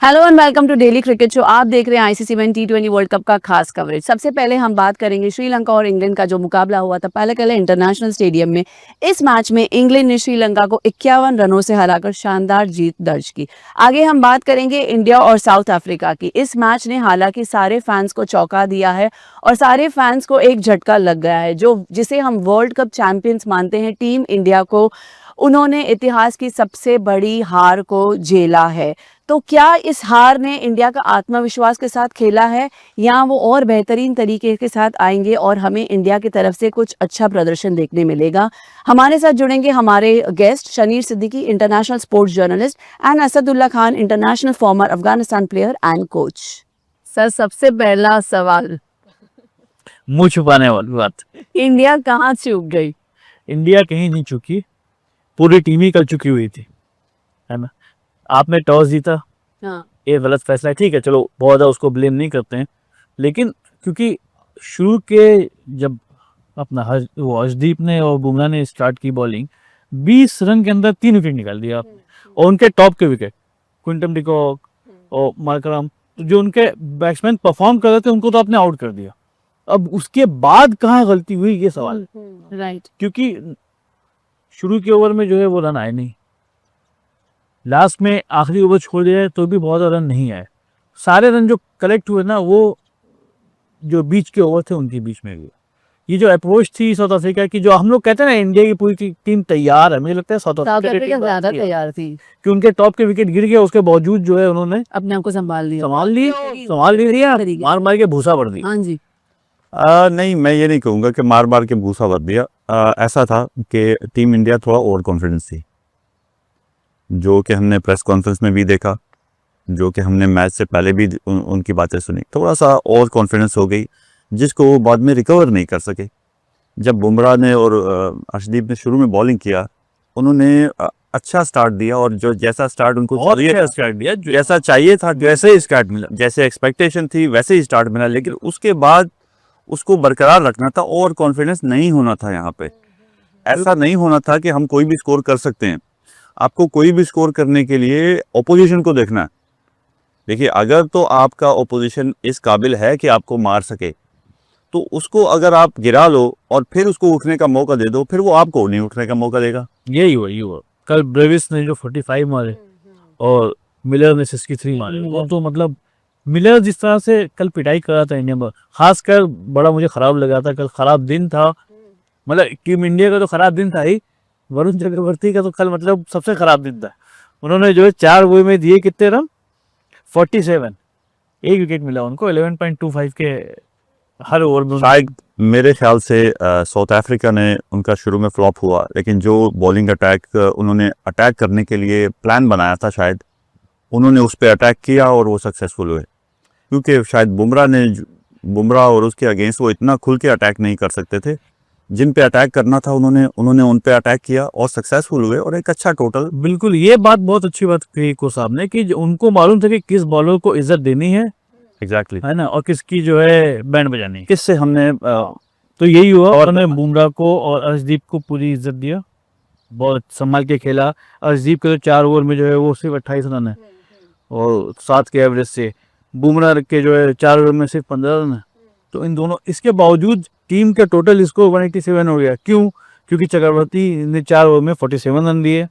Hello and welcome to daily cricket show. आप देख रहे हैं आईसीसी मेन टी20 वर्ल्ड कप का खास कवरेज। सबसे पहले हम बात करेंगे श्रीलंका और इंग्लैंड का जो मुकाबला हुआ था पहले कल इंटरनेशनल स्टेडियम में। इस मैच में इंग्लैंड ने श्रीलंका को 51 रनों से हराकर शानदार जीत दर्ज की। आगे हम बात करेंगे इंडिया और साउथ अफ्रीका की। इस मैच ने हालांकि सारे फैंस को चौंका दिया है और सारे फैंस को एक झटका लग गया है। जो जिसे हम वर्ल्ड कप चैंपियंस मानते हैं टीम इंडिया को, उन्होंने इतिहास की सबसे बड़ी हार को झेला है। तो क्या इस हार ने इंडिया का आत्मविश्वास के साथ खेला है या वो और बेहतरीन तरीके के साथ आएंगे और हमें इंडिया की तरफ से कुछ अच्छा प्रदर्शन देखने मिलेगा? हमारे साथ जुड़ेंगे हमारे guest Shaneer Siddiqui, international sports journalist, and Asadullah Khan, international former Afghanistan player and coach. Sir, सबसे पहला सवाल, मुंह छुपाने वाली बात। इंडिया कहाँ चूक गई? इंडिया कहीं नहीं चुकी, पूरी टीम ही कल चुकी हुई थी, है ना। आपने टॉस जीता, हाँ। ये गलत फैसला है, ठीक है, चलो बहुत ज़्यादा उसको ब्लेम नहीं करते हैं, लेकिन क्योंकि शुरू के जब अपना वो हर्षदीप ने और बुमराह ने स्टार्ट की बॉलिंग, 20 रन के अंदर 3 विकेट निकाल दिया और उनके टॉप के विकेट क्विंटन डिकॉक और मार्करम, तो जो उनके बैट्समैन परफॉर्म कर रहे थे उनको तो आपने आउट कर दिया। अब उसके बाद कहाँ गलती हुई, ये सवाल है। राइट। क्योंकि शुरू के ओवर में जो है वो रन आए नहीं, लास्ट में आखिरी ओवर छोड़ दिया तो भी बहुत रन नहीं आए। सारे रन जो कलेक्ट हुए ना, वो जो बीच के ओवर थे उनके बीच में गए। ये जो अप्रोच थी साउथ अफ्रीका की, जो हम लोग कहते हैं ना इंडिया की पूरी टीम तैयार है, मुझे लगता है साउथ अफ्रीका ज्यादा तैयार थी कि उनके टॉप के विकेट गिर गए, उसके बावजूद जो है उन्होंने अपने आप को संभाल लिया। संभाल लिया, मार मार के भूसा भर दी। हाँ जी। नहीं, मैं ये नहीं कहूँगा कि मार मार के भूसा भर दिया। ऐसा था कि टीम इंडिया थोड़ा ओवर कॉन्फिडेंस थी, जो कि हमने प्रेस कॉन्फ्रेंस में भी देखा, जो कि हमने मैच से पहले भी उनकी बातें सुनी। थोड़ा सा ओवर कॉन्फिडेंस हो गई, जिसको वो बाद में रिकवर नहीं कर सके। जब बुमराह ने और अर्शदीप ने शुरू में बॉलिंग किया, उन्होंने अच्छा स्टार्ट दिया और जो जैसा स्टार्ट उनको स्टार्ट दिया, जैसा चाहिए था वैसे ही स्टार्ट मिला, जैसे एक्सपेक्टेशन थी वैसे ही स्टार्ट मिला, लेकिन उसके बाद उसको बरकरार रखना था। ओवर कॉन्फिडेंस नहीं होना था यहाँ पे। ऐसा नहीं होना था कि हम कोई भी स्कोर कर सकते हैं। आपको कोई भी स्कोर करने के लिए ओपोजिशन को देखना है। देखिए, अगर तो आपका ओपोजिशन इस काबिल है कि आपको मार सके, तो उसको अगर आप गिरा लो और फिर उसको उठने का मौका दे दो, फिर वो आपको नहीं उठने का मौका देगा। यही हुआ। कल ब्रेविस ने जो 45 मारे और मिलर ने 63 मारे, वो तो मतलब मिलर जिस तरह से कल पिटाई कर रहा था इंडिया में, खासकर बड़ा मुझे खराब लगा था। कल खराब दिन था, मतलब टीम इंडिया का तो खराब दिन था ही, वरुण चक्रवर्ती का तो कल मतलब सबसे खराब दिन था। उन्होंने जो है 4 ओवर में दिए कितने रन, 47, एक विकेट मिला उनको 11.25 के हर ओवर में। शायद मेरे ख्याल से साउथ अफ्रीका ने उनका शुरू में फ्लॉप हुआ, लेकिन जो बॉलिंग अटैक उन्होंने अटैक करने के लिए प्लान बनाया था, शायद उन्होंने उस पर अटैक किया और वो सक्सेसफुल हुए। क्योंकि शायद बुमराह और उसके अगेंस्ट वो इतना खुल के अटैक नहीं कर सकते थे। जिन पे अटैक करना था उन्होंने उन पे अटैक किया और सक्सेसफुल हुए और एक अच्छा टोटल। बिल्कुल, ये बात बहुत अच्छी बात कही को साहब ने कि उनको मालूम था कि किस बॉलर को इज्जत देनी है, एग्जैक्टली, है ना, और किसकी जो है बैंड बजानी है। किससे हमने तो यही हुआ और उन्होंने बुमराह को और अर्शदीप को पूरी इज्जत दिया, बहुत संभाल के खेला। अर्शदीप के तो 4 ओवर में जो है वो सिर्फ 28 रन है और 7 के एवरेज से, बुमराह के जो है 4 ओवर में सिर्फ 15 रन है। तो इन दोनों, इसके बावजूद टीम का टोटल स्कोर 187 हो गया। क्यों? क्योंकि चक्रवर्ती ने 4 ओवर में 47 रन दिए।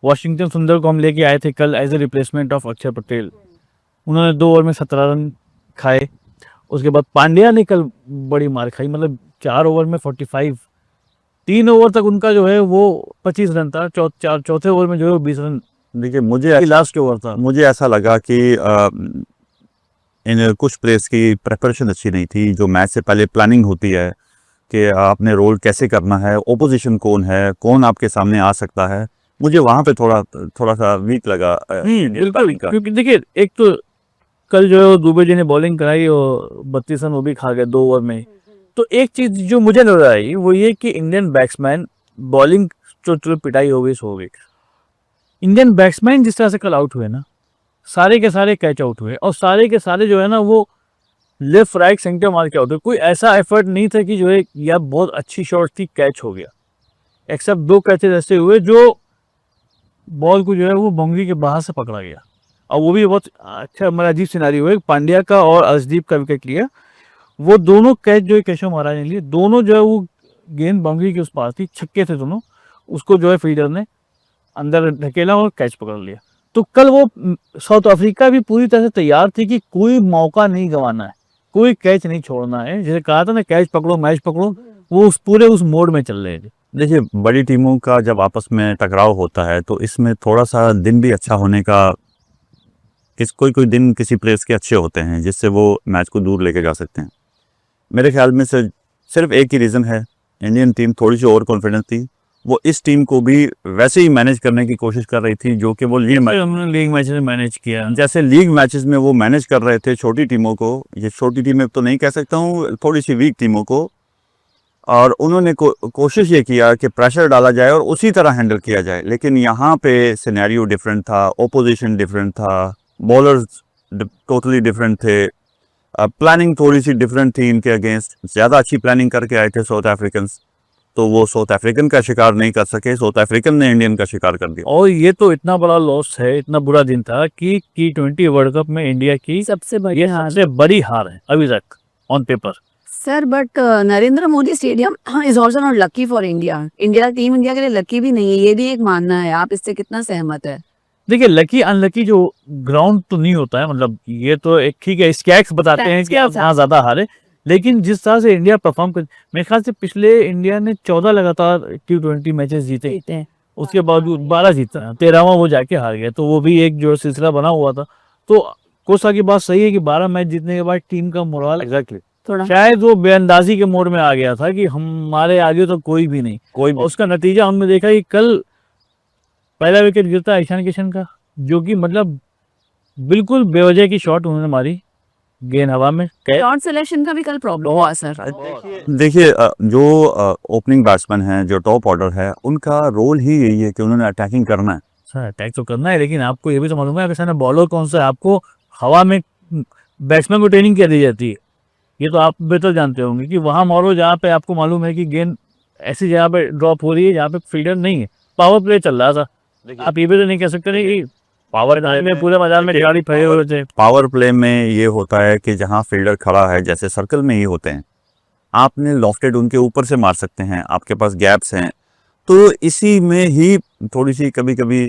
वॉशिंगटन सुंदर को हम लेके आए थे कल एज ए रिप्लेसमेंट ऑफ अक्षर पटेल, उन्होंने 2 ओवर में 17 रन खाए। उसके बाद पांड्या ने कल बड़ी मार खाई, मतलब 4 ओवर में 45, 3 ओवर तक उनका जो है वो 25 रन था, चौथे ओवर में जो है 20 रन। देखिए, मुझे लास्ट ओवर था। मुझे ऐसा लगा कि इन कुछ प्लेयर्स की प्रेपरेशन अच्छी नहीं थी। जो मैच से पहले प्लानिंग होती है कि आपने रोल कैसे करना है, ओपोजिशन कौन है, कौन आपके सामने आ सकता है, मुझे वहाँ पे थोड़ा सा वीक लगा। बिल्कुल, क्योंकि देखिए, एक तो कल जो है दुबे जी ने बॉलिंग कराई और 32 रन वो भी खा गए 2 ओवर में। तो एक चीज जो मुझे नजर आई वो ये कि इंडियन बैट्समैन बॉलिंग जो पिटाई हो गई सो हो गई। इंडियन बैट्समैन जिस तरह से कल आउट हुए ना, सारे के सारे कैच आउट हुए और सारे के सारे जो है ना वो लेफ्ट राइट सेंटर मार के आउट हुए। कोई ऐसा एफर्ट नहीं था कि जो है या बहुत अच्छी शॉट थी कैच हो गया, एक्सेप्ट 2 कैचेस ऐसे हुए जो बॉल को जो है वो बाउंड्री के बाहर से पकड़ा गया। और वो भी बहुत अच्छा मतलब अजीब सिनारियो है। पांड्या का और अर्शदीप का विकेट लिया, वो दोनों कैच जो है केशव महाराज ने लिए, दोनों जो है वो गेंद बाउंड्री के उस पार थी, छक्के थे दोनों, उसको जो है फील्डर ने अंदर ढकेला और कैच पकड़ लिया। तो कल वो साउथ अफ्रीका भी पूरी तरह से तैयार थी कि कोई मौका नहीं गंवाना है, कोई कैच नहीं छोड़ना है, जैसे कहा था ना कैच पकड़ो मैच पकड़ो, वो उस पूरे उस मोड में चल रहे थे। देखिए बड़ी टीमों का जब आपस में टकराव होता है तो इसमें थोड़ा सा दिन भी अच्छा होने का, कोई कोई दिन किसी प्लेयर्स के अच्छे होते हैं जिससे वो मैच को दूर लेके जा सकते हैं। मेरे ख्याल में से सिर्फ एक ही रीज़न है, इंडियन टीम थोड़ी सी ओवर कॉन्फिडेंस थी, वो इस टीम को भी वैसे ही मैनेज करने की कोशिश कर रही थी जो कि वो लीग मैच में मैनेज किया, जैसे लीग मैचेस में वो मैनेज कर रहे थे छोटी टीमों को, ये छोटी टीमें तो नहीं कह सकता हूँ, थोड़ी सी वीक टीमों को, और उन्होंने कोशिश ये किया कि प्रेशर डाला जाए और उसी तरह हैंडल किया जाए। लेकिन यहाँ पे सिनेरियो डिफरेंट था, ओपोजिशन डिफरेंट था, बॉलर्स टोटली डिफरेंट थे, प्लानिंग थोड़ी सी डिफरेंट थी इनके अगेंस्ट, ज़्यादा अच्छी प्लानिंग करके आए थे साउथ अफ्रीकन्स, तो वो साउथ अफ्रीकन का शिकार नहीं कर सके, साउथ अफ्रीकन ने इंडियन का शिकार कर दिया। और ये तो इतना बड़ा लॉस है, इतना बुरा दिन था कि T20 वर्ल्ड कप में इंडिया की सबसे बड़ी ये हार। सबसे बड़ी हार है अभी तक on paper. Sir but Narendra Modi stadium is also not lucky for India. India team India के लिए लकी भी नहीं है, ये भी एक मानना है। आप इससे कितना सहमत है? देखिए लकी अनलकी जो ग्राउंड तो नहीं होता है, मतलब ये तो एक ठीक है, स्टैट्स बताते हैं कि आप यहाँ ज्यादा हारे, लेकिन जिस तरह से इंडिया परफॉर्म कर, मेरे ख्याल से पिछले इंडिया ने 14 लगातार T20 मैचेस जीते, उसके बावजूद 12 जीता, 13वां वो जाके हार गया, तो वो भी एक जो सिलसिला बना हुआ था। तो कोसा की बात सही है कि 12 मैच जीतने के बाद टीम का मोराल एग्जैक्टली थोड़ा शायद वो बेअंदाजी के मोड में आ गया था कि हमारे आगे तो कोई भी नहीं, कोई और उसका नतीजा हमने देखा कि कल पहला विकेट गिरता है ईशान किशन का, जो कि मतलब बिल्कुल बेवजह की शॉट उन्होंने मारी, गेंद हवा में शॉट सिलेक्शन का भी कल प्रॉब्लम हुआ सर। देखिए जो ओपनिंग बैट्समैन हैं, जो टॉप ऑर्डर है, उनका रोल ही यही है कि उन्होंने अटैकिंग करना है। सर अटैक तो करना है, लेकिन आपको ये भी तो मालूम है कि बॉलर कौन सा है, आपको हवा में बैट्समैन को ट्रेनिंग क्या दी जाती है, ये तो आप बेहतर जानते होंगे कि वहाँ मारो जहाँ पे आपको मालूम है कि गेंद ऐसी जगह पे ड्रॉप हो रही है जहाँ पे फील्डर नहीं है। पावर प्ले चल रहा था, आप ये भी तो नहीं कह सकते नहीं कि पावर में पूरे मैदान में खिलाड़ी फंसे हुए थे। पावर प्ले में ये होता है कि जहां फील्डर खड़ा है, जैसे सर्कल में ही होते हैं, आपने लॉफ्टेड उनके ऊपर से मार सकते हैं, आपके पास गैप्स हैं, तो इसी में ही थोड़ी सी कभी कभी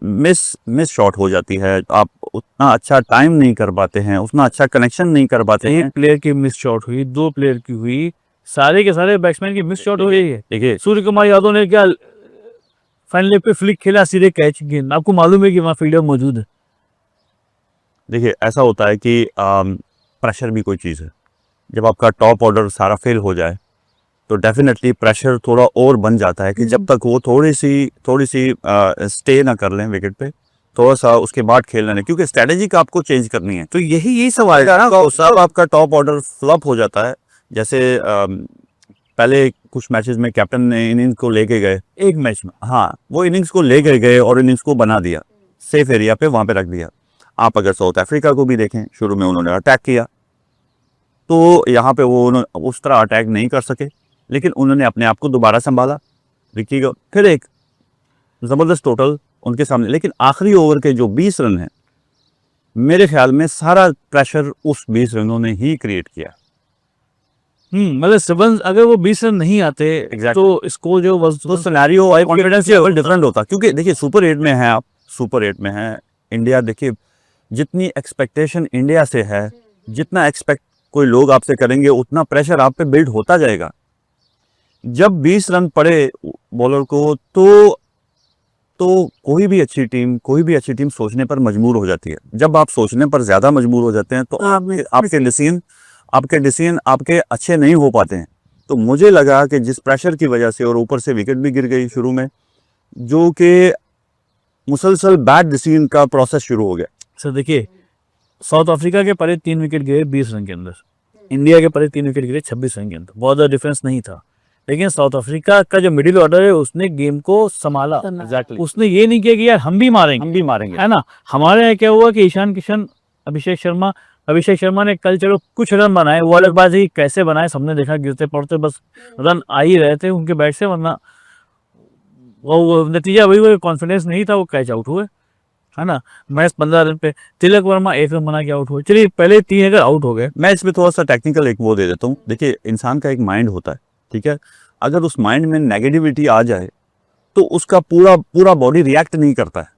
मिस शॉट हो जाती है, आप उतना अच्छा टाइम नहीं कर पाते हैं, उतना अच्छा कनेक्शन नहीं कर पाते हैं। एक प्लेयर की मिस शॉट हुई, 2 प्लेयर की हुई, सारे के सारे बैट्समैन की मिस शॉट हुई है। देखिए सूर्य कुमार यादव ने क्या फाइनल लेग पे फ्लिक खेला, सीधे कैच, गेंद आपको मालूम है कि वहाँ फील्डर मौजूद है। देखिए ऐसा होता है कि प्रेशर भी कोई चीज़ है, जब आपका टॉप ऑर्डर सारा फेल हो जाए तो डेफिनेटली प्रेशर थोड़ा और बन जाता है कि जब तक वो थोड़ी सी स्टे ना कर लें विकेट पे, थोड़ा सा उसके बाद खेलना नहीं, क्योंकि स्ट्रेटेजी का आपको चेंज करनी है। तो यही सवाल है ना, सब आपका टॉप ऑर्डर फ्लॉप हो जाता है। जैसे पहले कुछ मैचेस में कैप्टन ने इनिंग्स को लेके गए, एक मैच में हाँ वो इनिंग्स को लेके गए और इनिंग्स को बना दिया, सेफ एरिया पे वहाँ पे रख दिया। आप अगर साउथ अफ्रीका को भी देखें, शुरू में उन्होंने अटैक किया, तो यहाँ पे वो उस तरह अटैक नहीं कर सके, लेकिन उन्होंने अपने आप को दोबारा संभाला, रिकी को फिर एक ज़बरदस्त टोटल उनके सामने। लेकिन आखिरी ओवर के जो 20 रन हैं, मेरे ख्याल में सारा प्रेशर उस 20 रनों ने ही क्रिएट किया। मतलब 7 अगर वो 20 रन नहीं आते तो स्कोर जो तो सिनेरियो और कॉन्फिडेंस लेवल डिफरेंट होता, क्योंकि देखिए सुपर 8 में है, आप सुपर 8 में हैं इंडिया। देखिए जितनी एक्सपेक्टेशन इंडिया से है, जितना एक्सपेक्ट कोई लोग आपसे करेंगे, उतना प्रेशर आप पे बिल्ड होता जाएगा। जब 20 रन पड़े बॉलर को तो कोई भी अच्छी टीम सोचने पर मजबूर हो जाती है। जब आप सोचने पर ज़्यादा मजबूर हो जाते हैं तो आपके डिसीजन आपके अच्छे नहीं हो पाते हैं। तो मुझे लगा कि जिस प्रेशर की वजह से, और ऊपर से विकेट भी गिर गई शुरू में, जो कि मुसलसल बैड डिसीजन का प्रोसेस शुरू हो गया। सर देखिए साउथ अफ्रीका के परे 3 विकेट गिरे 20 रन के अंदर, इंडिया के परे 3 विकेट गिरे 26 रन के अंदर, बहुत ज़्यादा डिफरेंस नहीं था। लेकिन साउथ अफ्रीका का जो मिडिल ऑर्डर है उसने गेम को संभाला। Exactly. उसने ये नहीं किया कि यार हम भी मारेंगे, है ना। हमारे यहाँ क्या हुआ कि ईशान किशन, अभिषेक शर्मा ने कल चलो कुछ रन बनाए, वो अलग बात है कि कैसे बनाए, सबने देखा गिरते पड़ते बस रन आ ही रहे थे उनके बैट से, वरना वो नतीजा वही हुआ, कॉन्फिडेंस नहीं था, वो कैच आउट हुए। है ना। मैच 15 रन पे, तिलक वर्मा 1 रन बना के आउट हुए। चलिए पहले 3 अगर आउट हो गए, मैं इसमें थोड़ा सा टेक्निकल एक वो दे देता हूँ। देखिए, इंसान का एक माइंड होता है, ठीक है। अगर उस माइंड में नेगेटिविटी आ जाए तो उसका पूरा पूरा बॉडी रिएक्ट नहीं करता है,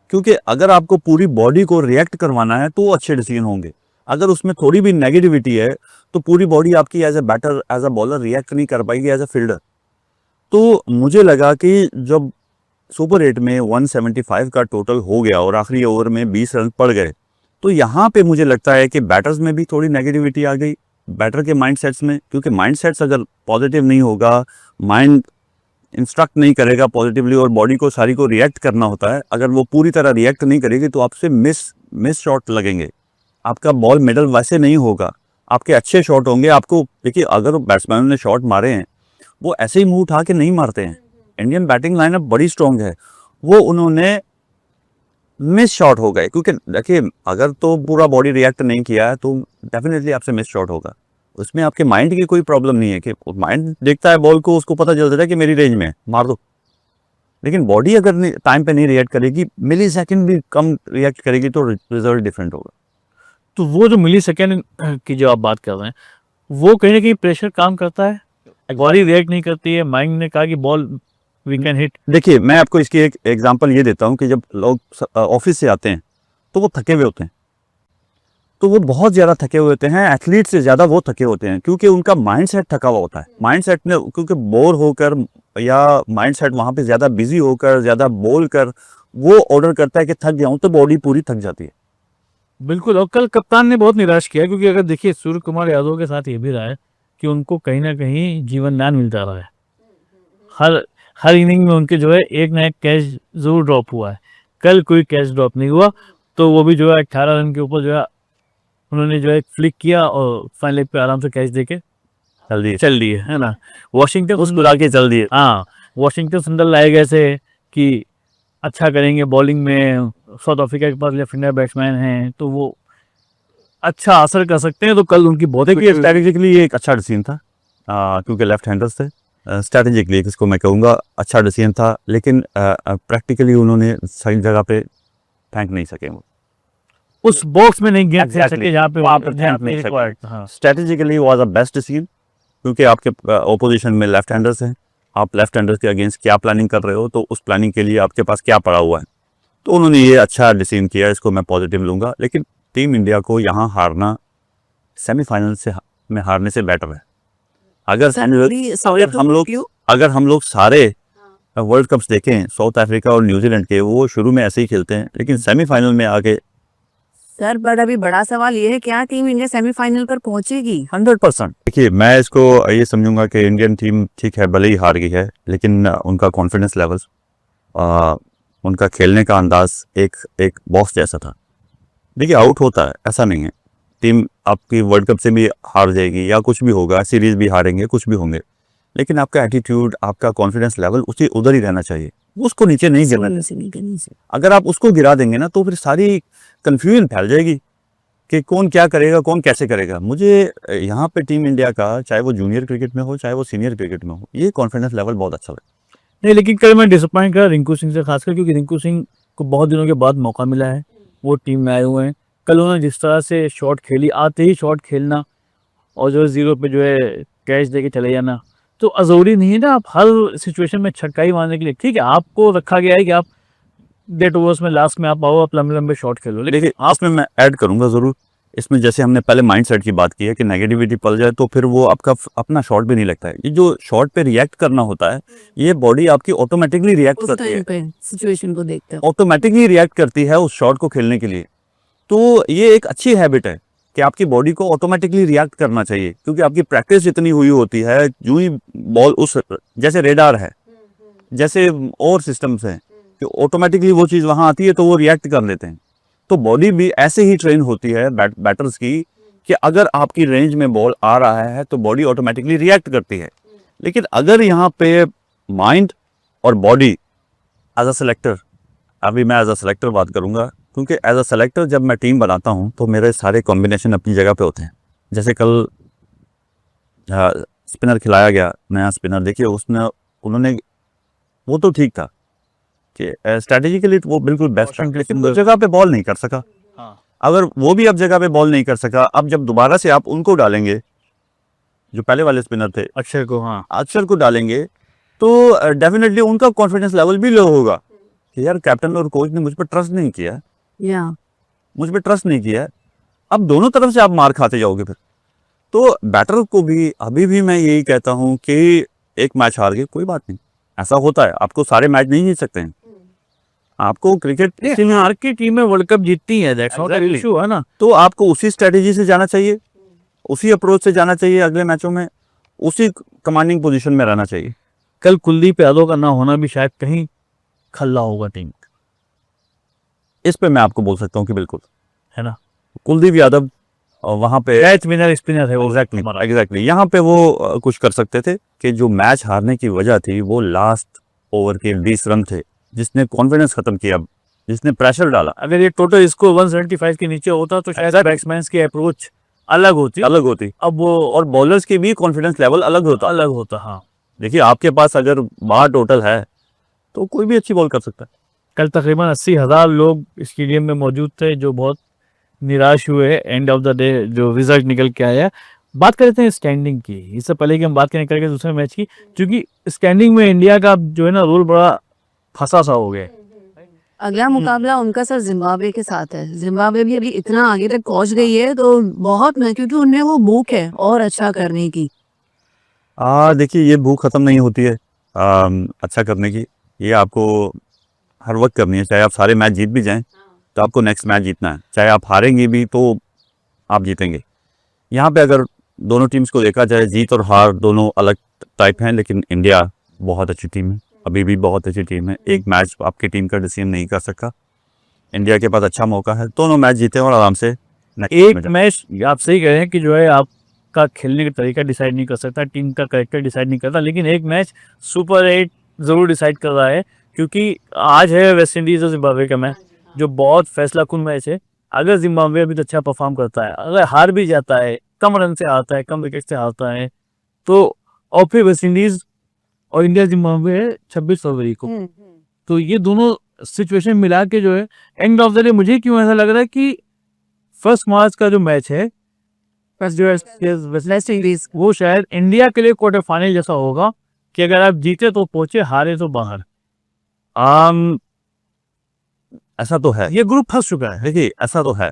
क्योंकि अगर आपको पूरी बॉडी को रिएक्ट करवाना है तो अच्छे डिसीजन होंगे। अगर उसमें थोड़ी भी नेगेटिविटी है तो पूरी बॉडी आपकी as a batter, as a bowler react नहीं कर पाएगी, एज अ फील्डर। तो मुझे लगा कि जब सुपर 8 में 175 का टोटल हो गया और आखिरी ओवर में 20 रन पड़ गए, तो यहाँ पे मुझे लगता है कि बैटर्स में भी थोड़ी नेगेटिविटी आ गई, बैटर के माइंड सेट्स में। क्योंकि माइंड सेट्स अगर पॉजिटिव नहीं होगा, माइंड इंस्ट्रक्ट नहीं करेगा पॉजिटिवली और बॉडी को सारी को रिएक्ट करना होता है, अगर वो पूरी तरह रिएक्ट नहीं करेगी तो आपसे मिस शॉट लगेंगे, आपका बॉल मिडल वैसे नहीं होगा, आपके अच्छे शॉट होंगे। आपको देखिए, अगर बैट्समैन ने शॉट मारे हैं वो ऐसे ही मुंह उठा के नहीं मारते हैं। इंडियन बैटिंग लाइनअप बड़ी स्ट्रांग है, वो उन्होंने मिस शॉट हो गए। क्योंकि देखिए, अगर तो पूरा बॉडी रिएक्ट नहीं किया है तो डेफिनेटली आपसे मिस शॉट होगा। उसमें आपके माइंड की कोई प्रॉब्लम नहीं है कि माइंड देखता है बॉल को, उसको पता चल जाता है कि मेरी रेंज में है, मार दो। लेकिन बॉडी अगर टाइम पे नहीं रिएक्ट करेगी, मिली सेकेंड भी कम रिएक्ट करेगी, तो रिजल्ट डिफरेंट होगा। तो वो जो मिली सेकेंड की जो आप बात कर रहे हैं, वो कहीं ना कहीं प्रेशर काम करता है, बॉडी रिएक्ट नहीं करती है। माइंड ने कहा कि बॉल वी कैन हिट। देखिए, मैं आपको इसकी एक एग्जांपल ये देता हूँ कि जब लोग ऑफिस से आते हैं तो वो थके हुए होते हैं, तो वो बहुत ज़्यादा थके हुए होते हैं, एथलीट से ज़्यादा वो थके होते हैं, क्योंकि उनका माइंड सेट थका हुआ होता है। माइंड सेट में क्योंकि बोर होकर या माइंड सेट वहाँ पे ज़्यादा बिजी होकर, ज़्यादा बोल कर वो ऑर्डर करता है कि थक जाऊँ, तो बॉडी पूरी थक जाती है। बिल्कुल। और कल कप्तान ने बहुत निराश किया, क्योंकि अगर देखिए सूर्य कुमार यादव के साथ ये भी रहा है कि उनको कहीं ना कहीं जीवन दान मिलता रहा है। हर हर इनिंग में उनके जो है एक ना एक कैच जरूर ड्रॉप हुआ है। कल कोई कैच ड्रॉप नहीं हुआ, तो वो भी जो है 18 रन के ऊपर जो है उन्होंने जो है फ्लिक किया और फाइनल लेग पे आराम से कैच देके चल दिए, है ना। वॉशिंगटन उस बुला के चल दिए। हाँ, वॉशिंगटन सुंदर लाए गए थे कि अच्छा करेंगे बॉलिंग में, साउथ अफ्रीका के पास लेफ्ट हैंडर बैट्समैन हैं तो वो अच्छा असर कर सकते हैं। तो कल उनकी बहुत देखिए, स्ट्रैटेजिकली ये एक अच्छा डिसीजन था, क्योंकि लेफ्ट हैंडर्स थे। स्ट्रैटेजिकली इसको मैं कहूँगा अच्छा डिसीजन था, लेकिन प्रैक्टिकली उन्होंने सही जगह पे फेंक नहीं सके। वो उस बॉक्स में नहीं गेंद फेंक Exactly. सके जहाँ पे वहाँ पे ध्यान फेंक नहीं सके। required था। हाँ। Strategically was a best decision, क्योंकि आपके ओपोजिशन में लेफ्ट हैंडर्स हैं, आप लेफ्ट हैंडर्स के अगेंस्ट क्या प्लानिंग कर रहे हो, तो उस प्लानिंग के लिए आपके पास क्या पड़ा हुआ है। तो उन्होंने ये अच्छा डिसीजन किया, इसको मैं पॉजिटिव लूँगा। लेकिन टीम इंडिया को यहाँ हारना सेमीफाइनल में हारने से बेटर है। अगर हम लोग सारे वर्ल्ड कप्स देखें, साउथ अफ्रीका और न्यूजीलैंड के, वो शुरू में ऐसे ही खेलते हैं, लेकिन सेमीफाइनल में आके सर पर अभी बड़ा सवाल ये है, क्या टीम इंडिया सेमीफाइनल पर पहुंचेगी? 100%। देखिए, मैं इसको ये समझूंगा कि इंडियन टीम ठीक है, भले ही हार गई है, लेकिन उनका कॉन्फिडेंस लेवल, उनका खेलने का अंदाज एक बॉस जैसा था। देखिए, आउट होता है, ऐसा नहीं है। टीम आपकी वर्ल्ड कप से भी हार जाएगी या कुछ भी होगा, सीरीज भी हारेंगे, कुछ भी होंगे, लेकिन आपका एटीट्यूड, आपका कॉन्फिडेंस लेवल उसी उधर ही रहना चाहिए, उसको नीचे नहीं गिरना चाहिए। अगर आप उसको गिरा देंगे ना, तो फिर सारी कंफ्यूजन फैल जाएगी कि कौन क्या करेगा, कौन कैसे करेगा। मुझे यहाँ पे टीम इंडिया का, चाहे वो जूनियर क्रिकेट में हो, चाहे वो सीनियर क्रिकेट में हो, ये कॉन्फिडेंस लेवल बहुत अच्छा लगा। नहीं, लेकिन कल मैं डिसअपॉइंट करा रिंकू सिंह से खासकर, क्योंकि रिंकू सिंह को बहुत दिनों के बाद मौका मिला है, वो टीम में आए हुए हैं। कल उन्होंने जिस तरह से शॉट खेली, आते ही शॉट खेलना और जो है जीरो पे जो है कैच दे के चले जाना, तो ज़रूरी नहीं है ना आप हर सिचुएशन में छक्का ही मारने के लिए। ठीक है, आपको रखा गया है कि आप डेट ओवर्स में लास्ट में आप आओ, आप लंबे लंबे शॉट खेलो। देखिए, इसमें मैं ऐड करूंगा ज़रूर, इसमें जैसे हमने पहले माइंडसेट की बात की है कि नेगेटिविटी पल जाए तो फिर वो आपका अपना शॉट भी नहीं लगता है। ये जो शॉट पे रिएक्ट करना होता है, ये बॉडी आपकी ऑटोमेटिकली रिएक्ट करती है, सिचुएशन को देखते ऑटोमेटिकली रिएक्ट करती है उस शॉट को खेलने के लिए। तो ये एक अच्छी हैबिट है कि आपकी बॉडी को ऑटोमेटिकली रिएक्ट करना चाहिए, क्योंकि आपकी प्रैक्टिस जितनी हुई होती है, जो ही बॉल उस, जैसे रेडार है, जैसे और सिस्टम्स हैं कि ऑटोमेटिकली वो चीज़ वहाँ आती है तो वो रिएक्ट कर लेते हैं। तो बॉडी भी ऐसे ही ट्रेन होती है बैटर्स की कि अगर आपकी रेंज में बॉल आ रहा है तो बॉडी ऑटोमेटिकली रिएक्ट करती है। लेकिन अगर यहाँ पे माइंड और बॉडी एज अ सेलेक्टर, अभी मैं एज अ सेलेक्टर बात करूँगा, क्योंकि एज अ सेलेक्टर जब मैं टीम बनाता हूँ तो मेरे सारे कॉम्बिनेशन अपनी जगह पे होते हैं। जैसे कल स्पिनर खिलाया गया, नया स्पिनर, देखिए उन्होंने, वो तो ठीक था, कि स्ट्रेटेजिकली वो बिल्कुल बेस्ट है, Washington लेकिन सुंदर। उस जगह पे बॉल नहीं कर सका। हाँ। अगर वो भी अब जगह पे बॉल नहीं कर सका, अब जब दोबारा से आप उनको डालेंगे जो पहले वाले स्पिनर थे, अक्षर को, हाँ, अक्षर को डालेंगे, तो डेफिनेटली उनका कॉन्फिडेंस लेवल भी लो होगा कि यार कैप्टन और कोच ने मुझ पर ट्रस्ट नहीं किया, या मुझ पर ट्रस्ट नहीं किया। अब दोनों तरफ से आप मार खाते जाओगे फिर। तो बैटर को भी अभी भी मैं यही कहता हूँ कि एक मैच हार गए कोई बात नहीं, ऐसा होता है, आपको सारे मैच नहीं जीत सकते हैं, आपको क्रिकेट टीम हार की टीमें वर्ल्ड कप जीतती है, दैट्स नॉट Exactly. इशू है ना। तो आपको उसी स्ट्रेटेजी से जाना चाहिए, उसी अप्रोच से जाना चाहिए, अगले मैचों में उसी कमांडिंग पोजीशन में रहना चाहिए। कल कुलदीप यादव का ना होना भी शायद कहीं खल्ला होगा टीम, इस पे मैं आपको बोल सकता हूँ कि बिल्कुल है ना। कुलदीप यादव वहां पे कैच विनर स्पिनर है वो, एग्जैक्टली यहाँ पे वो कुछ कर सकते थे कि जो मैच हारने की वजह थी वो लास्ट ओवर के 20 रन थे, जिसने कॉन्फिडेंस खत्म किया, जिसने प्रेशर डाला। अगर ये टोटल स्कोर 175 के नीचे होता तो शायद बैट्समैन की अप्रोच अलग होती। अब वो और बॉलर्स की भी कॉन्फिडेंस लेवल अलग होता। हाँ। देखिए आपके पास अगर 12 टोटल है तो कोई भी अच्छी बॉल कर सकता है। कल तकरीबन 80,000 लोग स्टेडियम में मौजूद थे, जो बहुत निराश हुए एंड ऑफ द डे जो रिजल्ट निकल के आया। बात करते हैं स्टैंडिंग की, इससे पहले कि हम बात करें करके दूसरे मैच की, क्योंकि स्टैंडिंग में इंडिया का जो है ना रोल बड़ा फंसा सा हो गया। अगला मुकाबला उनका सर जिम्बाब्वे के साथ है। जिम्बाब्वे भी अभी इतना आगे तक पहुंच गई है, तो बहुत क्योंकि उनमें वो भूख है और अच्छा करने की। देखिए ये भूख खत्म नहीं होती है अच्छा करने की, ये आपको हर वक्त करनी है। चाहे आप सारे मैच जीत भी जाएं तो आपको नेक्स्ट मैच जीतना है, चाहे आप हारेंगे भी तो आप जीतेंगे। यहाँ पे अगर दोनों टीम्स को देखा जाए, जीत और हार दोनों अलग टाइप हैं, लेकिन इंडिया बहुत अच्छी टीम है, अभी भी बहुत अच्छी टीम है। एक मैच आपकी टीम का डिसीजन नहीं कर सका, इंडिया के पास अच्छा मौका है, दोनों मैच जीते और आराम से एक मैच आप सही कह रहे हैं कि जो है आपका खेलने का तरीका डिसाइड नहीं कर सकता, टीम का कैरेक्टर डिसाइड नहीं करता, लेकिन एक मैच सुपर 8 जरूर डिसाइड कर रहा है, क्योंकि आज है वेस्ट इंडीज और जिम्बाब्वे का मैच, जो बहुत फैसलाकुन मैच है। अगर जिम्बाब्वे अभी तो अच्छा परफॉर्म करता है, अगर हार भी जाता है, कम रन से हारता है, कम विकेट से हारता है, तो और फिर वेस्ट इंडीज और इंडिया जिम्बाब्वे है 26 फरवरी को। तो ये दोनों सिचुएशन मिला के जो है एंड ऑफ द डे मुझे क्यों ऐसा लग रहा है कि 1 मार्च का जो मैच है वेस्ट इंडीज, वो शायद इंडिया के लिए क्वार्टर फाइनल जैसा होगा कि अगर आप जीते तो पहुंचे, हारे तो बाहर। ऐसा तो है। ये ग्रुप फंस चुका है, देखिए ऐसा तो है,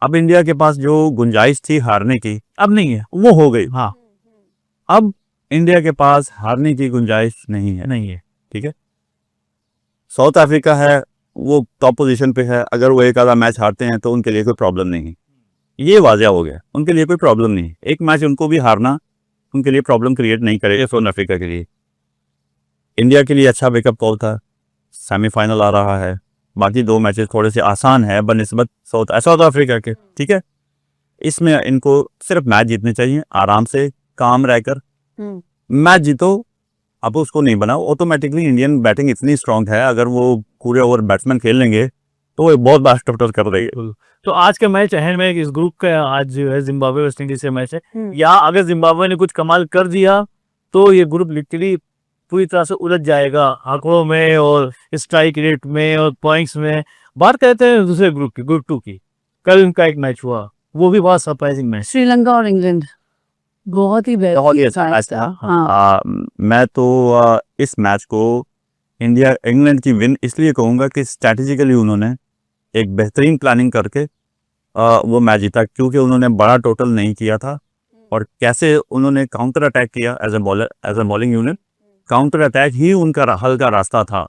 अब इंडिया के पास जो गुंजाइश थी हारने की अब नहीं है। वो हो गई। हाँ, अब इंडिया के पास हारने की गुंजाइश नहीं है। नहीं है। ठीक है, साउथ अफ्रीका है, वो टॉप पोजीशन पे है, अगर वो एक आधा मैच हारते हैं तो उनके लिए कोई प्रॉब्लम नहीं है, ये वाज़ह हो गया, उनके लिए कोई प्रॉब्लम नहीं है। एक मैच उनको भी हारना उनके लिए प्रॉब्लम क्रिएट नहीं करेगा साउथ अफ्रीका के लिए। इंडिया के लिए अच्छा वेकअप कॉल था, सेमीफाइनल आ रहा है, बाकी 2 मैचेस थोड़े से आसान है बनिस्बत साउथ अफ्रीका के। ठीक है, इसमें इनको सिर्फ मैच जीतने चाहिए, आराम से काम रहकर मैच जीतो। अब उसको नहीं बनाओ, ऑटोमेटिकली इंडियन बैटिंग इतनी स्ट्रांग है, अगर वो पूरे ओवर बैट्समैन खेल लेंगे तो वो बहुत बार टफ कर देंगे। तो आज का मैच अहम है, इस ग्रुप का आज जो है जिम्बाब्वे वेस्ट इंडीज से मैच है। या अगर जिम्बाब्वे ने कुछ कमाल कर दिया तो ये ग्रुप लिटरली पूरी तरह से उलझ जाएगा आंकड़ों में और स्ट्राइक रेट में और पॉइंट्स में। बात करते हैं दूसरे ग्रुप की, ग्रुप 2 की। कल उनका एक मैच हुआ, वो भी बहुत सरप्राइजिंग मैच। श्रीलंका और इंग्लैंड बहुत ही अच्छा मैच था। मैं तो इस मैच को इंग्लैंड की विन इसलिए कहूँगा कि स्ट्रैटेजिकली उन्होंने एक बेहतरीन प्लानिंग करके वो मैच जीता, क्योंकि उन्होंने बड़ा टोटल नहीं किया था और कैसे उन्होंने काउंटर अटैक किया as a bowling unit. Counter attack ही उनका हल का रास्ता था,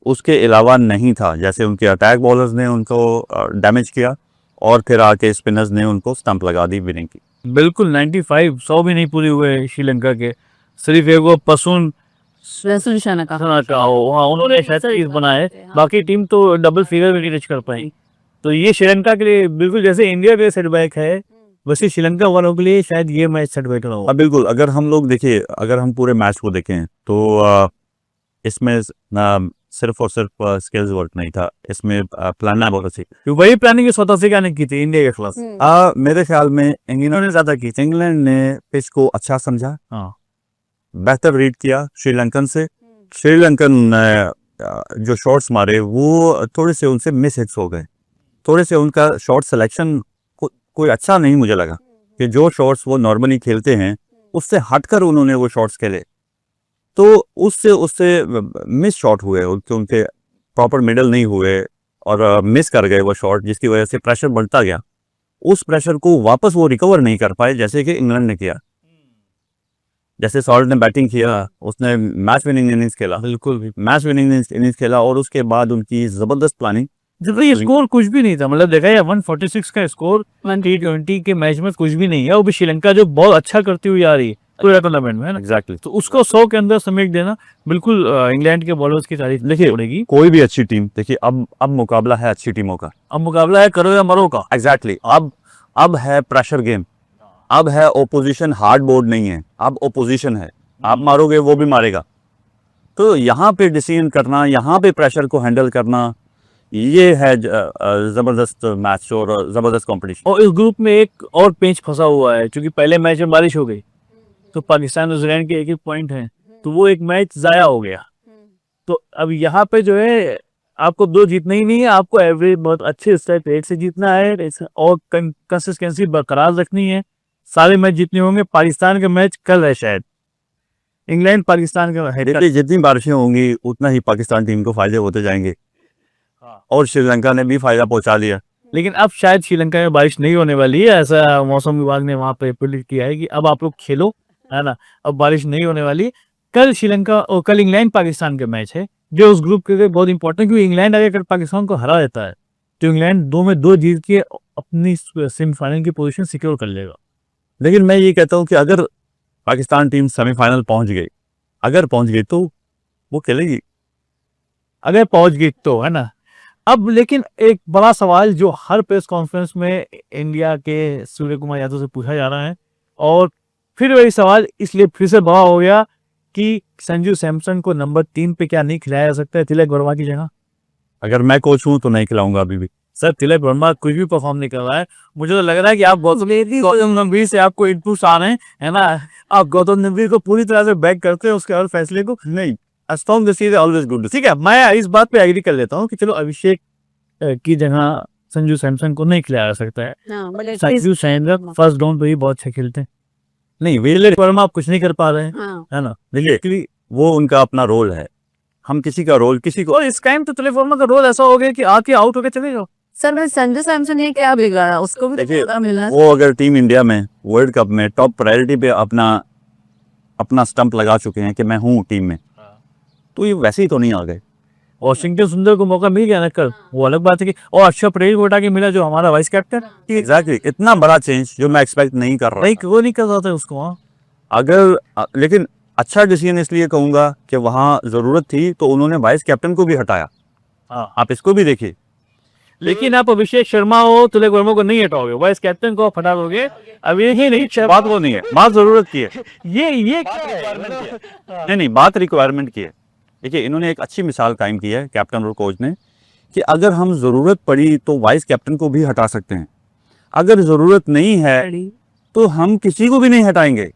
उसके अलावा नहीं था। जैसे उनके अटैक बॉलर्स ने उनको डैमेज किया और फिर आके स्पिनर्स ने उनको स्टंप लगा दी विनिंग की। बिल्कुल 95 100 भी नहीं पूरे हुए श्रीलंका के, सिर्फ एक वो पसून उन्होंने शायद बनाए, बाकी टीम तो डबल फिगर में नहीं टच कर पाई। तो ये श्रीलंका के लिए बिल्कुल जैसे इंडिया के सेटबैक है, वैसे श्रीलंका वालों के लिए शायद ये मैच सेटबैक रहा होगा। बिल्कुल, अगर हम लोग देखिए, अगर हम पूरे मैच को देखें तो इसमें सिर्फ और सिर्फ स्किल्स वर्क नहीं था, इसमें प्लानिंग बहुत अच्छी। वही प्लानिंग साउथ अफ्रीका ने की थी इंडिया के खिलाफ। मेरे ख्याल में इंग्लैंड ने ज्यादा की। इंग्लैंड ने पिच को अच्छा समझा, हाँ, बेहतर रीड किया श्रीलंकन से। श्रीलंकन जो शॉट्स मारे वो थोड़े से उनसे मिस हिट्स हो गए, थोड़े से उनका शॉट सिलेक्शन कोई अच्छा नहीं मुझे लगा कि जो शॉट्स वो नॉर्मली खेलते हैं उससे हटकर उन्होंने वो शॉट्स खेले, तो उससे उससे मिस शॉट हुए, उनके प्रॉपर मिडल नहीं हुए और मिस कर गए वो शॉट, जिसकी वजह से प्रेशर बढ़ता गया। उस प्रेशर को वापस वो रिकवर नहीं कर पाए जैसे कि इंग्लैंड ने किया। जैसे सॉल्ट ने बैटिंग किया, उसने मैच विनिंग इनिंग्स खेला, बिल्कुल भी मैच विनिंग इनिंग्स खेला और उसके बाद उनकी जबरदस्त प्लानिंग। जब ये स्कोर कुछ भी नहीं था, मतलब देखा है 146 का स्कोर T20 के मैच में कुछ भी नहीं है, वो भी श्रीलंका जो बहुत अच्छा करती हुई आ रही है पूरे टूर्नामेंट में, है ना। एग्जैक्टली। तो उसको 100 के अंदर समेट देना बिल्कुल इंग्लैंड के बॉलर्स की तारीफ देखिए पड़ेगी। कोई भी अच्छी टीम, देखिए अब मुकाबला है अच्छी टीमों का, अब मुकाबला है करो या मरो का। एग्जैक्टली। अब है प्रेशर गेम, अब है ओपोजिशन, हार्ड बोर्ड नहीं है, अब ओपोजिशन है, आप मारोगे वो भी मारेगा। तो यहाँ पे डिसीजन करना, यहाँ पे प्रेशर को हैंडल करना, ये है जबरदस्त मैच और जबरदस्त कंपटीशन। और इस ग्रुप में एक और पेंच फंसा हुआ है, क्योंकि पहले मैच में बारिश हो गई तो पाकिस्तान और न्यूजीलैंड के एक एक पॉइंट हैं, तो वो एक मैच जाया हो गया। तो अब यहाँ पे जो है आपको 2 जीतना ही नहीं है, आपको एवरेज बहुत अच्छे स्ट्राइक रेट से जीतना है और कंसिस्टेंसी बरकरार रखनी है। सारे मैच जीतने होंगे। पाकिस्तान का मैच कल है शायद, इंग्लैंड पाकिस्तान का है कल। जितनी बारिशें होंगी उतना ही पाकिस्तान टीम को फायदे होते जाएंगे हाँ। और श्रीलंका ने भी फायदा पहुंचा लिया। लेकिन अब शायद श्रीलंका में बारिश नहीं होने वाली है, ऐसा मौसम विभाग ने वहां पे प्रेडिक्ट किया है कि अब आप लोग खेलो, है ना, अब बारिश नहीं होने वाली। कल श्रीलंका और कल इंग्लैंड पाकिस्तान का मैच है, जो उस ग्रुप के लिए बहुत इंपॉर्टेंट, क्योंकि इंग्लैंड अगर पाकिस्तान को हरा देता है तो इंग्लैंड 2 में 2 जीत के अपनी सेमीफाइनल की पोजीशन सिक्योर कर लेगा। लेकिन मैं ये कहता हूँ कि अगर पाकिस्तान टीम सेमीफाइनल पहुंच गई तो वो खेलेगी, अगर पहुंच गई तो, है ना। अब लेकिन एक बड़ा सवाल जो हर प्रेस कॉन्फ्रेंस में इंडिया के सूर्य कुमार यादव से पूछा जा रहा है, और फिर वही सवाल इसलिए फिर से बड़ा हो गया कि संजू सैमसन को नंबर 3 पे क्या नहीं खिलाया जा सकता है तिलक वर्मा की जगह। अगर मैं कोच हूँ तो नहीं खिलाऊंगा अभी भी। सर तिलक वर्मा कुछ भी परफॉर्म नहीं कर रहा है, मुझे तो लग रहा है कि आप गौतम गंभीर से आपको इनपुट्स आ रहे हैं, है ना, आप गौतम गंभीर को पूरी तरह से बैक करते हैं उसके हर फैसले को। नहीं, strong this is always good. ठीक है, मैं इस बात पे एग्री कर लेता हूँ कि चलो अभिषेक की जगह संजू सैमसन को नहीं खिलाया जा सकता है। संजू सैमसन फर्स्ट डाउन पे ही बहुत अच्छा खेलते हैं। नहीं, तिलक वर्मा आप कुछ नहीं कर पा रहे हैं, है ना। देखिए वो उनका अपना रोल है, हम किसी का रोल किसी को। और इस टाइम तो तिलक वर्मा का रोल ऐसा हो गया कि आके आउट होके चले जाओ। सर मैं संजू सैमसन ये क्या बिगाड़ा, उसको भी देखिए, मौका मिला। वो अगर टीम इंडिया में वर्ल्ड कप में टॉप प्रायोरिटी पे अपना स्टंप लगा चुके हैं कि मैं हूँ टीम में, तो ये वैसे ही तो नहीं आ गए। वॉशिंगटन सुंदर को मौका मिल गया ना कल, वो अलग बात है कि, और अक्षर पटेल को हटा के मिला जो हमारा वाइस कैप्टन। एग्जैक्टली, इतना बड़ा चेंज जो मैं एक्सपेक्ट नहीं कर रहा नहीं, वो नहीं कर रहा था उसको। हाँ, लेकिन अच्छा डिसीजन इसलिए कहूंगा कि वहां जरूरत थी तो उन्होंने वाइस कैप्टन को भी हटाया। हाँ। आप इसको भी देखिए। लेकिन आप अभिषेक शर्मा हो, तिलक वर्मा को नहीं हटाओगे, वाइस कैप्टन को आप हटा दोगे। अब ये नहीं, बात वो नहीं है, बात जरूरत की है। ये नहीं, बात रिक्वायरमेंट की है। देखिए, इन्होंने एक अच्छी मिसाल कायम की है कैप्टन और कोच ने कि अगर हम जरूरत पड़ी तो वाइस कैप्टन को भी हटा सकते हैं, अगर जरूरत नहीं है तो हम किसी को भी नहीं हटाएंगे।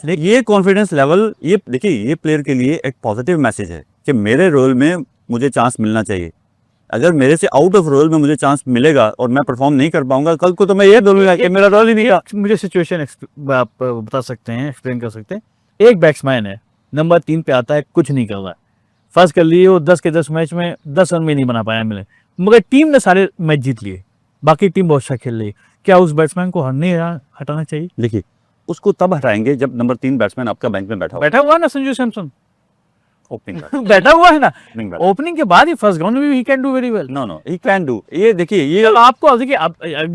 ये कॉन्फिडेंस लेवल, ये देखिए, ये प्लेयर के लिए एक पॉजिटिव मैसेज है कि मेरे रोल में मुझे चांस मिलना चाहिए। अगर मेरे से आउट ऑफ रोल में मुझे चांस मिलेगा और मैं परफॉर्म नहीं कर पाऊंगा, कल को तो मैं ये बोलूंगा कि मेरा रोल ही नहीं है। मुझे सिचुएशन आप बता सकते हैं, एक्सप्लेन कर सकते हैं। एक बैट्समैन है, नंबर 3 पे आता है, कुछ नहीं कर रहा है। फर्स्ट कर लिए वो 10 के 10 मैच में 10 रन में नहीं बना पाया मिले, मगर टीम ने सारे मैच जीत लिए, बाकी टीम बहुत अच्छा खेल रही। क्या उस बैट्समैन को हटाना चाहिए? देखिए, उसको तब हटाएंगे जब नंबर 3 बैट्समैन आपका बैंक में बैठा हुआ ना संजू सैमसन, ओपनिंग बैठा हुआ है ना। ओपनिंग ओपनिंग के बाद ही फर्स्ट ग्राउंड में he can do very well. No he can do. ये देखिए, ये अब आपको देखिए,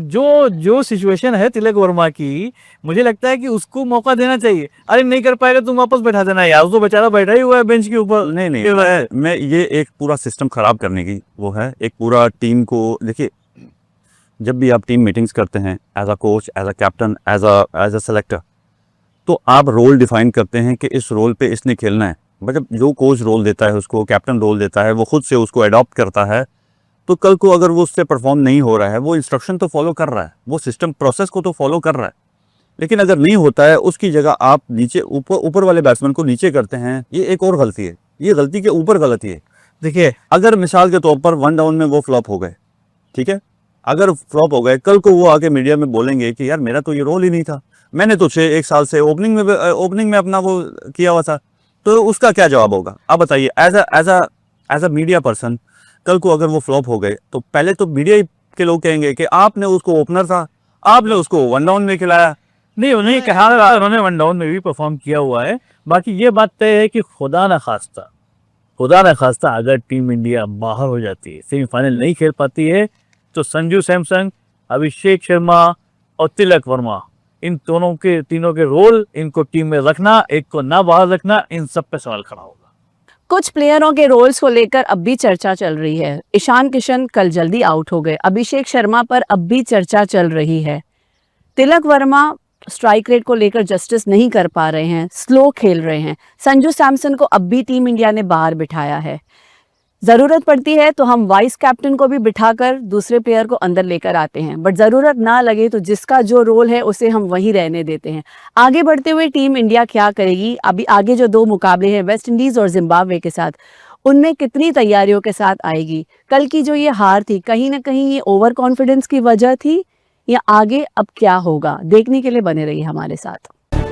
जो सिचुएशन है तिलक वर्मा की, मुझे लगता है कि उसको मौका देना चाहिए। अरे नहीं कर पाएगा तुम वापस बैठा देना यार, तो बेचारा बैठा ही हुआ है बेंच के ऊपर। नहीं, मैं ये एक पूरा सिस्टम खराब करने की वो है, एक पूरा टीम को। देखिए, जब भी आप टीम मीटिंग्स करते हैं as a coach, as a captain, as a selector, तो आप रोल डिफाइन करते हैं कि इस रोल पे इसने खेलना है। मतलब जो कोच रोल देता है उसको, कैप्टन रोल देता है, वो खुद से उसको अडॉप्ट करता है। तो कल को अगर वो उससे परफॉर्म नहीं हो रहा है, वो इंस्ट्रक्शन तो फॉलो कर रहा है, वो सिस्टम प्रोसेस को तो फॉलो कर रहा है, लेकिन अगर नहीं होता है उसकी जगह आप नीचे ऊपर वाले बैट्समैन को नीचे करते हैं, ये एक और गलती है। ये गलती के ऊपर गलती है। देखिए अगर मिसाल के तौर पर 1 डाउन में वो फ्लॉप हो गए, ठीक है, अगर फ्लॉप हो गए, कल को वो आके मीडिया में बोलेंगे कि यार मेरा तो ये रोल ही नहीं था, मैंने तो 1 साल से ओपनिंग में अपना वो किया हुआ था, तो उसका क्या जवाब होगा? आप बताइए। एज अ मीडिया पर्सन, कल को अगर वो फ्लॉप हो गए तो पहले तो मीडिया के लोग कहेंगे कि आपने उसको ओपनर था, आपने उसको 1 डाउन में खिलाया। नहीं, उन्हें कहा उन्होंने 1 डाउन में भी परफॉर्म किया हुआ है। बाकी ये बात तय है कि खुदा न खास्ता अगर टीम इंडिया बाहर हो जाती है, सेमीफाइनल नहीं खेल पाती है, तो संजू सैमसन, अभिषेक शर्मा और तिलक वर्मा, इन तीनों के रोल, इनको टीम में रखना, एक को ना बाहर रखना, इन सब पे सवाल खड़ा होगा। कुछ प्लेयरों के रोल्स को लेकर अब भी चर्चा चल रही है। ईशान किशन कल जल्दी आउट हो गए, अभिषेक शर्मा पर अब भी चर्चा चल रही है। तिलक वर्मा स्ट्राइक रेट को लेकर जस्टिस नहीं कर पा रहे हैं, स्लो खेल रहे हैं। संजू सैमसन को अब भी टीम इंडिया ने बाहर बिठाया है। जरूरत पड़ती है तो हम वाइस कैप्टन को भी बिठाकर दूसरे प्लेयर को अंदर लेकर आते हैं, बट जरूरत ना लगे तो जिसका जो रोल है उसे हम वहीं रहने देते हैं। आगे बढ़ते हुए टीम इंडिया क्या करेगी, अभी आगे जो 2 मुकाबले हैं वेस्ट इंडीज और जिम्बाब्वे के साथ, उनमें कितनी तैयारियों के साथ आएगी। कल की जो ये हार थी, कहीं ना कहीं ये ओवर कॉन्फिडेंस की वजह थी या आगे अब क्या होगा, देखने के लिए बने रहिए हमारे साथ।